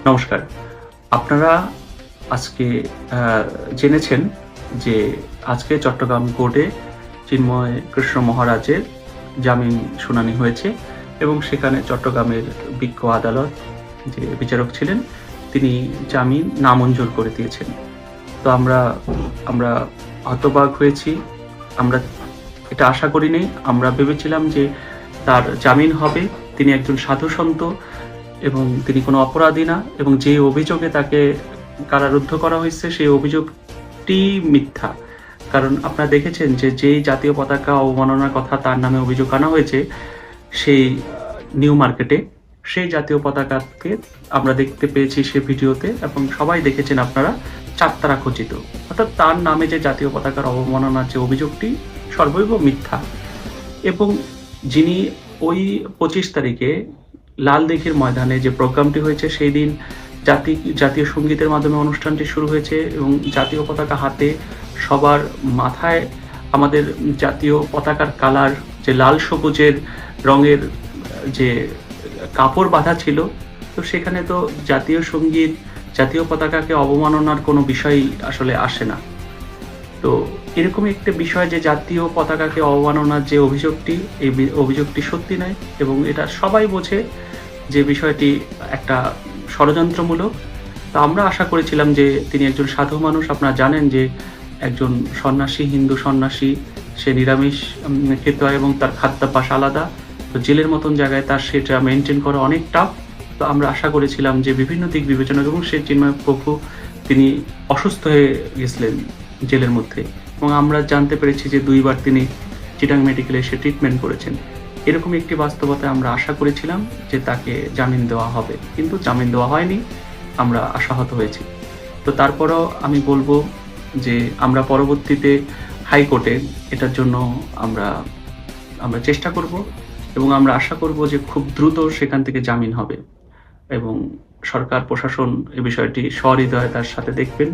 নমস্কার। আপনারা আজকে জেনেছেন যে আজকে চট্টগ্রাম কোর্টে চিন্ময় কৃষ্ণ মহারাজের জামিন শুনানি হয়েছে এবং সেখানে চট্টগ্রামের বিজ্ঞ আদালত যে বিচারক ছিলেন তিনি জামিন নামঞ্জুর করে দিয়েছেন। তো আমরা হতবাক হয়েছি। আমরা এটা আশা করিনি। আমরা ভেবেছিলাম যে তার জামিন হবে। তিনি একজন সাধুসন্ত এবং তিনি কোনো অপরাধী না এবং যে অভিযোগে তাকে কারারুদ্ধ করা হয়েছে সেই অভিযোগটি মিথ্যা। কারণ আপনারা দেখেছেন যে যেই জাতীয় পতাকা অবমাননার কথা তার নামে অভিযোগ আনা হয়েছে সেই নিউ মার্কেটে সেই জাতীয় পতাকাকে আমরা দেখতে পেয়েছি সে ভিডিওতে এবং সবাই দেখেছেন আপনারা চারতারা খচিত। অর্থাৎ তার নামে যে জাতীয় পতাকার অবমাননার যে অভিযোগটি সর্বৈব মিথ্যা। এবং যিনি ওই ২৫ তারিখে লাল দিঘির ময়দানে যে প্রোগ্রামটি হয়েছে সেই দিন জাতীয় সঙ্গীতের মাধ্যমে অনুষ্ঠানটি শুরু হয়েছে এবং জাতীয় পতাকা হাতে সবার মাথায় আমাদের জাতীয় পতাকার কালার যে লাল সবুজের রঙের যে কাপড় বাঁধা ছিল, তো সেখানে তো জাতীয় সঙ্গীত জাতীয় পতাকাকে অবমাননার কোনো বিষয়ই আসলে আসে না। তো এরকমই একটা বিষয় যে জাতীয় পতাকাকে অবমাননার যে অভিযোগটি এই অভিযোগটি সত্যি নয় এবং এটা সবাই বোঝে যে বিষয়টি একটা ষড়যন্ত্রমূলক। তো আমরা আশা করেছিলাম যে তিনি একজন সাধু মানুষ। আপনারা জানেন যে একজন সন্ন্যাসী, হিন্দু সন্ন্যাসী, সে নিরামিষ খেতে হয় এবং তার খাদ্যাভ্যাস আলাদা। তো জেলের মতন জায়গায় তার সেটা মেনটেন করা অনেক টাফ। তো আমরা আশা করেছিলাম যে বিভিন্ন দিক বিবেচনা এবং সে চিন্ময় প্রভু তিনি অসুস্থ হয়ে গেছিলেন জেলের মধ্যে এবং আমরা জানতে পেরেছি যে ২ বার তিনি চিটাং মেডিকেলে এসে ট্রিটমেন্ট করেছেন। এরকম একটি বাস্তবতায় আমরা আশা করেছিলাম যে তাকে জামিন দেওয়া হবে, কিন্তু জামিন দেওয়া হয়নি। আমরা আশাহত হয়েছি। তো তারপরেও আমি বলবো যে আমরা পরবর্তীতে হাইকোর্টে এটার জন্য আমরা চেষ্টা করব এবং আমরা আশা করব যে খুব দ্রুত সেখান থেকে জামিন হবে এবং সরকার প্রশাসন এই বিষয়টি সহৃদয়তার সাথে দেখবেন।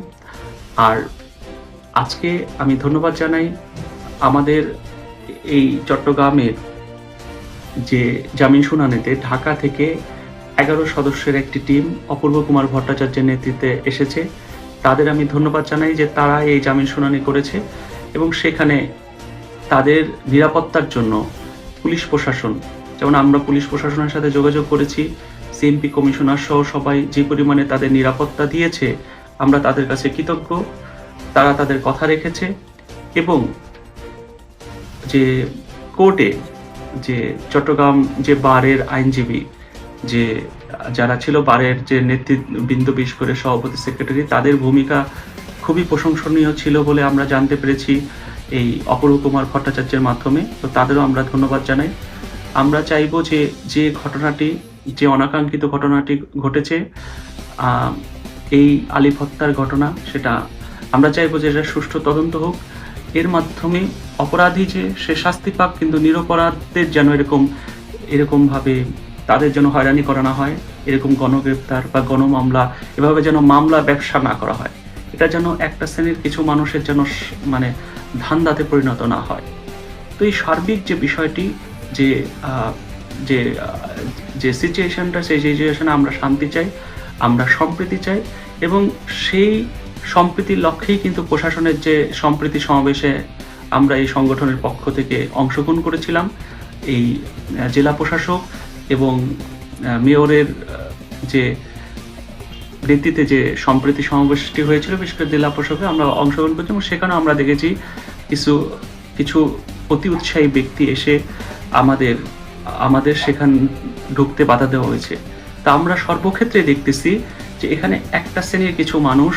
আর আজকে আমি ধন্যবাদ জানাই আমাদের এই চট্টগ্রামের যে জামিন শুনানিতে ঢাকা থেকে ১১ সদস্যের একটি টিম অপূর্ব কুমার ভট্টাচার্যের নেতৃত্বে এসেছে। তাদের আমি ধন্যবাদ জানাই যে তারা এই জামিন শুনানি করেছে এবং সেখানে তাদের নিরাপত্তার জন্য পুলিশ প্রশাসন, যেমন আমরা পুলিশ প্রশাসনের সাথে যোগাযোগ করেছি, সিএমপি কমিশনার সহ সবাই যে পরিমাণে তাদের নিরাপত্তা দিয়েছে আমরা তাদের কাছে কৃতজ্ঞ। তারা তাদের কথা রেখেছে এবং যে কোর্টে যে চট্টগ্রাম যে বারের আইনজীবী যে যারা ছিল বারের যে নেতৃবৃন্দ, বিশেষ করে সভাপতি, সেক্রেটারি, তাদের ভূমিকা খুবই প্রশংসনীয় ছিল বলে আমরা জানতে পেরেছি এই অপূর্ব কুমার ভট্টাচার্যের মাধ্যমে। তো তাদেরও আমরা ধন্যবাদ জানাই। আমরা চাইব যে ঘটনাটি, যে অনাকাঙ্ক্ষিত ঘটনাটি ঘটেছে এই আলিফ হত্যার ঘটনা, সেটা আমরা চাইব যে এটা সুষ্ঠু তদন্ত হোক। এর মাধ্যমে অপরাধী যে সে শাস্তি পাক, কিন্তু নিরপরাধদের যেন এরকমভাবে তাদের যেন হয়রানি করা না হয়, এরকম গণগ্রেপ্তার বা গণমামলা এভাবে যেন মামলা ব্যবসা না করা হয়। এটা যেন একটা শ্রেণীর কিছু মানুষের যেন মানে ধান্দাতে পরিণত না হয়। তো এই সার্বিক যে বিষয়টি যে যে যে সিচুয়েশনটা, সেই সিচুয়েশনে আমরা শান্তি চাই, আমরা সম্প্রীতি চাই এবং সেই সম্প্রীতির লক্ষ্যেই কিন্তু প্রশাসনের যে সম্প্রীতি সমাবেশে আমরা এই সংগঠনের পক্ষ থেকে অংশগ্রহণ করেছিলাম। এই জেলা প্রশাসক এবং মেয়রের যে নেতৃত্বে যে সম্প্রীতি সমাবেশটি হয়েছিল, বিশেষ করে জেলা প্রশাসকে আমরা অংশগ্রহণ করেছি এবং সেখানে আমরা দেখেছি কিছু অতি উৎসাহী ব্যক্তি এসে আমাদের সেখান ঢুকতে বাধা দেওয়া হয়েছে। তা আমরা সর্বক্ষেত্রে দেখতেছি যে এখানে একটা শ্রেণীর কিছু মানুষ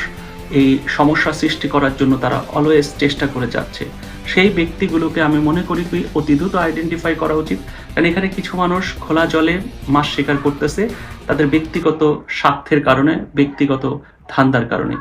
এই সমস্যা সৃষ্টি করার জন্য তারা অলওয়েজ চেষ্টা করে যাচ্ছে। সেই ব্যক্তিগুলোকে আমি মনে করি অতি দ্রুত আইডেন্টিফাই করা উচিত, কারণ এখানে কিছু মানুষ খোলা জলে মাছ শিকার করতেছে তাদের ব্যক্তিগত স্বার্থের কারণে, ব্যক্তিগত ধান্দার কারণে।